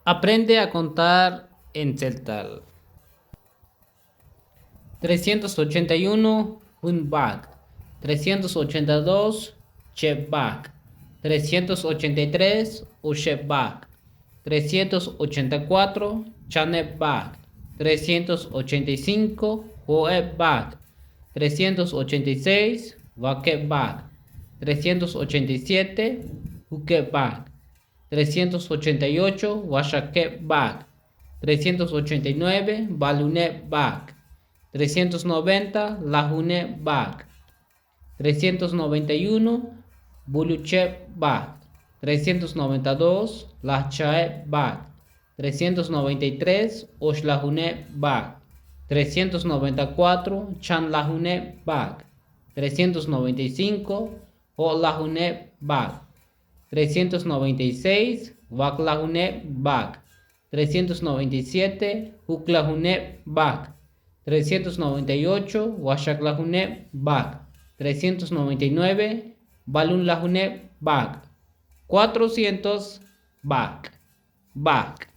Aprende a contar en celtal. 381 Hunbag, 382 Chebag, 383 Ushebag, 384 Chanebag, 385 Hoebag, 386 Wakebag, 387 Hukebag, 388 Washakebag, 389 Balunebag, 390 Lahunebag, 391 Buluchebag, 392 Lachaebag, 393 Oshlahunebag, 394 Chanlahunebag, 395 Holahunebag, 396 Waklahunebag, 397 Huklahunebag, 398 Washaklahunebag, 399 Balunlahunebag, 400 Bag.